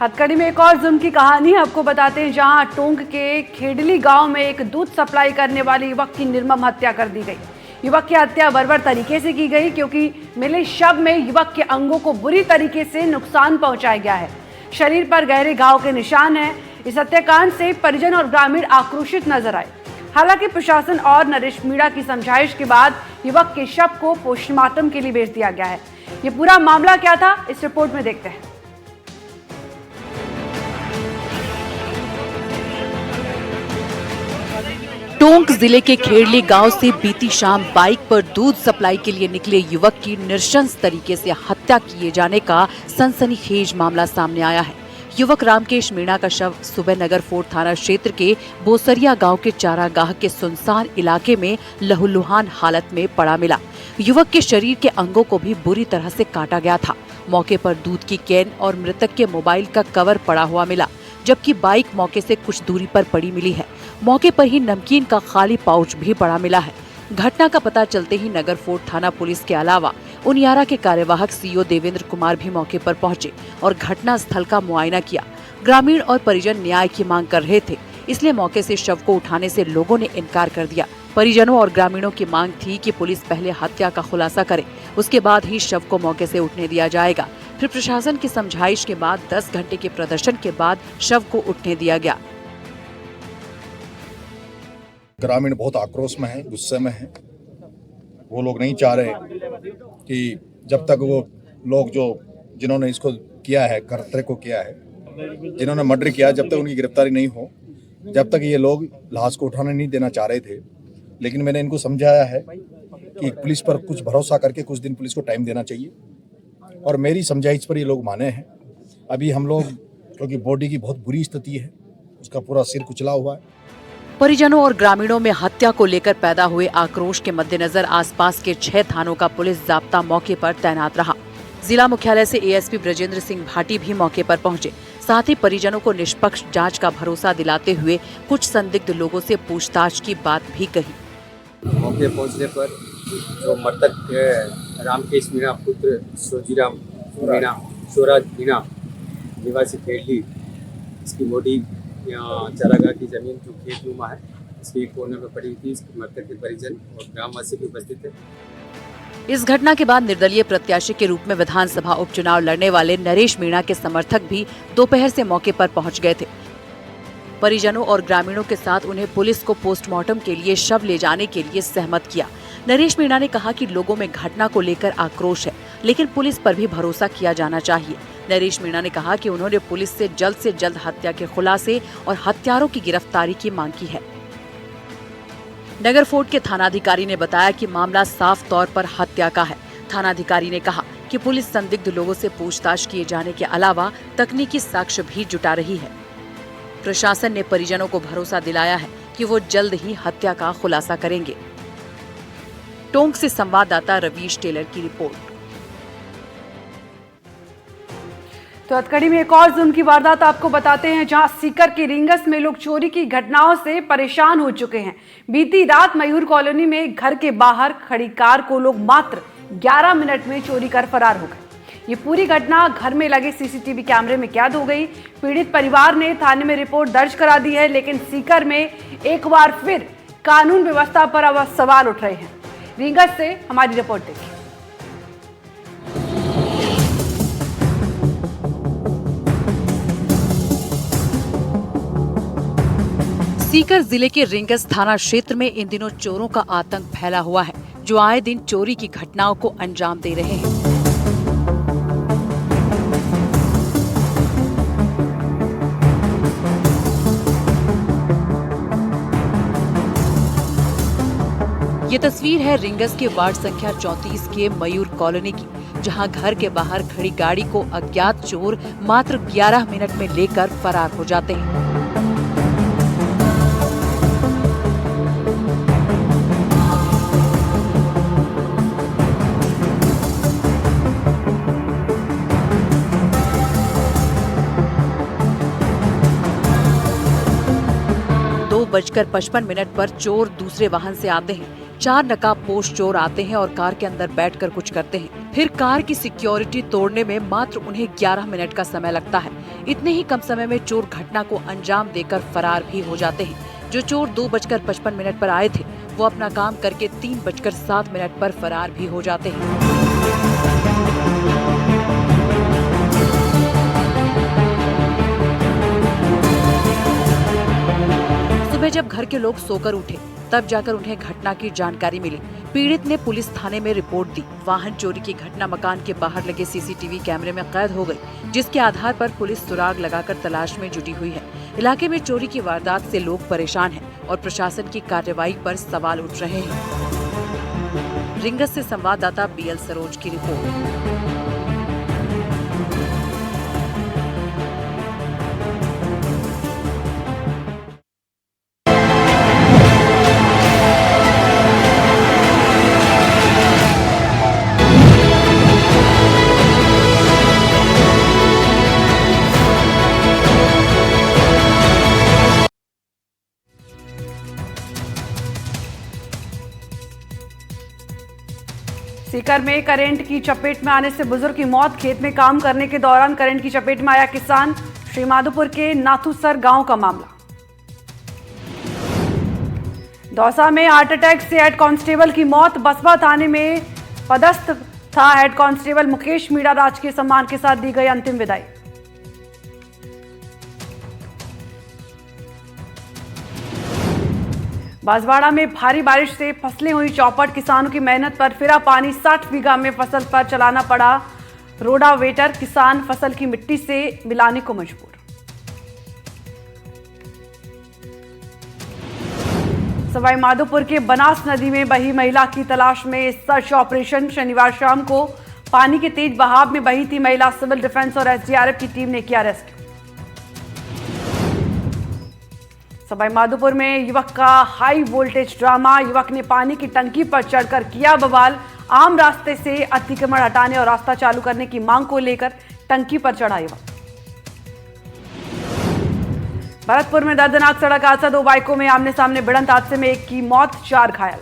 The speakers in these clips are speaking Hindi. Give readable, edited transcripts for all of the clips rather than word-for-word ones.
हथकड़ी में एक और जुल्म की कहानी आपको बताते हैं, जहां टोंक के खेडली गांव में एक दूध सप्लाई करने वाले युवक की निर्मम हत्या कर दी गई। युवक की हत्या बर्बर तरीके से की गई क्योंकि मिले शव में युवक के अंगों को बुरी तरीके से नुकसान पहुंचाया गया है। शरीर पर गहरे घाव के निशान हैं। इस हत्याकांड से परिजन और ग्रामीण आक्रोशित नजर आए। हालांकि प्रशासन और नरेश मीणा की समझाइश के बाद युवक के शव को पोस्टमार्टम के लिए भेज दिया गया है। ये पूरा मामला क्या था, इस रिपोर्ट में देखते हैं। टोंक जिले के खेड़ली गांव से बीती शाम बाइक पर दूध सप्लाई के लिए निकले युवक की नृशंस तरीके से हत्या किए जाने का सनसनीखेज मामला सामने आया है। युवक रामकेश मीणा का शव सुबह नगर फोर्ट थाना क्षेत्र के बोसरिया गांव के चारागाह के सुनसान इलाके में लहूलुहान हालत में पड़ा मिला। युवक के शरीर के अंगों को भी बुरी तरह से काटा गया था। मौके पर दूध की कैन और मृतक के मोबाइल का कवर पड़ा हुआ मिला, जबकि बाइक मौके से कुछ दूरी पर पड़ी मिली है। मौके पर ही नमकीन का खाली पाउच भी पड़ा मिला है। घटना का पता चलते ही नगर फोर्ट थाना पुलिस के अलावा उनियारा के कार्यवाहक सीओ देवेंद्र कुमार भी मौके पर पहुंचे और घटना स्थल का मुआयना किया। ग्रामीण और परिजन न्याय की मांग कर रहे थे, इसलिए मौके से शव को उठाने से लोगों ने इनकार कर दिया। परिजनों और ग्रामीणों की मांग थी कि पुलिस पहले हत्या का खुलासा करे, उसके बाद ही शव को मौके से उठने दिया जाएगा। फिर प्रशासन की समझाइश के बाद 10 घंटे के प्रदर्शन के बाद शव को उठने दिया गया। ग्रामीण बहुत आक्रोश में है, गुस्से में है। वो लोग नहीं चाह रहे कि जब तक वो लोग जिन्होंने इसको किया है, कर्तव्य को किया है, जिन्होंने मर्डर किया, जब तक उनकी गिरफ्तारी नहीं हो, जब तक ये लोग लाश को उठाने नहीं देना चाह रहे थे। लेकिन मैंने इनको समझाया है कि पुलिस पर कुछ भरोसा करके कुछ दिन पुलिस को टाइम देना चाहिए, और मेरी समझाइश पर ये लोग माने हैं। अभी हम लोग, क्योंकि बॉडी की बहुत बुरी स्थिति है, उसका पूरा सिर कुचला हुआ है। परिजनों और ग्रामीणों में हत्या को लेकर पैदा हुए आक्रोश के मद्देनजर आसपास के 6 थानों का पुलिस जाब्ता मौके पर तैनात रहा। जिला मुख्यालय से एएसपी ब्रजेंद्र सिंह भाटी भी मौके पर पहुंचे। साथ ही परिजनों को निष्पक्ष जांच का भरोसा दिलाते हुए कुछ संदिग्ध लोगों से पूछताछ की बात भी कही। मौके पहुंचने पर जो मृतक रामकेश मीणा पुत्र सोजीराम मीणा स्वराज मीणा निवासी खेड़ली, इसकी बॉडी यहाँ चारागाह की जमीन जो खेतनुमा है, इसके कोने में पड़ी थी। इसके मृतक के परिजन और ग्रामवासी भी उपस्थित थे। इस घटना के बाद निर्दलीय प्रत्याशी के रूप में विधानसभा उपचुनाव लड़ने वाले नरेश मीणा के समर्थक भी दोपहर से मौके पर पहुंच गए थे। परिजनों और ग्रामीणों के साथ उन्हें पुलिस को पोस्टमार्टम के लिए शव ले जाने के लिए सहमत किया। नरेश मीणा ने कहा कि लोगों में घटना को लेकर आक्रोश है, लेकिन पुलिस पर भी भरोसा किया जाना चाहिए। नरेश मीणा ने कहा कि उन्होंने पुलिस से जल्द हत्या के खुलासे और हत्यारों की गिरफ्तारी की मांग की है। नगर फोर्ट के थानाधिकारी ने बताया कि मामला साफ तौर पर हत्या का है। थानाधिकारी ने कहा कि पुलिस संदिग्ध लोगों से पूछताछ किए जाने के अलावा तकनीकी साक्ष्य भी जुटा रही है। प्रशासन ने परिजनों को भरोसा दिलाया है कि वो जल्द ही हत्या का खुलासा करेंगे। टोंक से संवाददाता रवीश टेलर की रिपोर्ट। तो हथकड़ी में एक और जुल्म की वारदात आपको बताते हैं, जहां सीकर के रिंगस में लोग चोरी की घटनाओं से परेशान हो चुके हैं। बीती रात मयूर कॉलोनी में घर के बाहर खड़ी कार को लोग मात्र 11 मिनट में चोरी कर फरार हो गए। ये पूरी घटना घर में लगे सीसीटीवी कैमरे में कैद हो गई। पीड़ित परिवार ने थाने में रिपोर्ट दर्ज करा दी है, लेकिन सीकर में एक बार फिर कानून व्यवस्था पर अब सवाल उठ रहे हैं। रिंगस से हमारी रिपोर्ट देखिए। सीकर जिले के रिंगस थाना क्षेत्र में इन दिनों चोरों का आतंक फैला हुआ है, जो आए दिन चोरी की घटनाओं को अंजाम दे रहे हैं। ये तस्वीर है रिंगस के वार्ड संख्या 34 के मयूर कॉलोनी की, जहां घर के बाहर खड़ी गाड़ी को अज्ञात चोर मात्र 11 मिनट में लेकर फरार हो जाते हैं। बजकर 55 मिनट पर चोर दूसरे वाहन से आते हैं। 4 नकाबपोश चोर आते हैं और कार के अंदर बैठकर कुछ करते हैं। फिर कार की सिक्योरिटी तोड़ने में मात्र उन्हें 11 मिनट का समय लगता है। इतने ही कम समय में चोर घटना को अंजाम देकर फरार भी हो जाते हैं। जो चोर 2:55 पर आए थे वो अपना काम करके 3:07 पर फरार भी हो जाते हैं। सुबह जब घर के लोग सोकर उठे तब जाकर उन्हें घटना की जानकारी मिली। पीड़ित ने पुलिस थाने में रिपोर्ट दी। वाहन चोरी की घटना मकान के बाहर लगे सीसीटीवी कैमरे में कैद हो गई, जिसके आधार पर पुलिस सुराग लगाकर तलाश में जुटी हुई है। इलाके में चोरी की वारदात से लोग परेशान हैं और प्रशासन की कार्रवाई पर सवाल उठ रहे हैं। रिंगस से संवाददाता BL सरोज की रिपोर्ट। सीकर में करंट की चपेट में आने से बुजुर्ग की मौत। खेत में काम करने के दौरान करंट की चपेट में आया किसान। श्रीमाधोपुर के नाथुसर गांव का मामला। दौसा में हार्ट अटैक से हेड कांस्टेबल की मौत। बसपा थाने में पदस्थ था हेड कांस्टेबल मुकेश मीणा। राजकीय सम्मान के साथ दी गई अंतिम विदाई। बांसवाड़ा में भारी बारिश से फसलें हुई चौपट। किसानों की मेहनत पर फिरा पानी। 60 बीघा में फसल पर चलाना पड़ा रोडावेटर। किसान फसल की मिट्टी से मिलाने को मजबूर। सवाई माधोपुर के बनास नदी में बही महिला की तलाश में सर्च ऑपरेशन। शनिवार शाम को पानी के तेज बहाव में बही थी महिला। सिविल डिफेंस और SDRF की टीम ने किया रेस्क्यू। सवाई माधोपुर में युवक का हाई वोल्टेज ड्रामा। युवक ने पानी की टंकी पर चढ़कर किया बवाल। आम रास्ते से अतिक्रमण हटाने और रास्ता चालू करने की मांग को लेकर टंकी पर चढ़ा युवक। भरतपुर में दर्दनाक सड़क हादसा। 2 बाइकों में आमने सामने भिड़ंत। हादसे में एक की मौत, 4 घायल।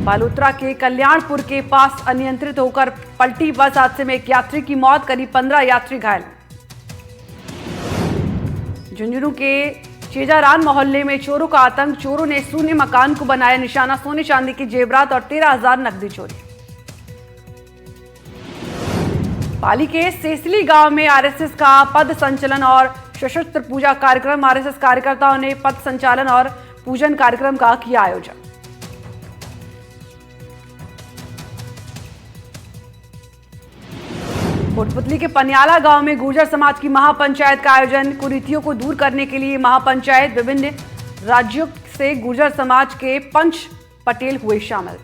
बालोतरा के कल्याणपुर के पास अनियंत्रित होकर पलटी बस। हादसे में एक यात्री की मौत, करीब 15 यात्री घायल। झुंझुनू के चेजारान मोहल्ले में चोरों का आतंक। चोरों ने सूने मकान को बनाया निशाना। सोने चांदी के जेवरात और 13,000 नकदी चोरी। पाली के सेसली गांव में RSS का पद संचलन और सशस्त्र पूजा कार्यक्रम। RSS कार्यकर्ताओं ने पद संचालन और पूजन कार्यक्रम का किया आयोजन। कोटपुतली के पनियाला गांव में गुर्जर समाज की महापंचायत का आयोजन। कुरीतियों को दूर करने के लिए महापंचायत। विभिन्न राज्यों से गुर्जर समाज के पंच पटेल हुए शामिल।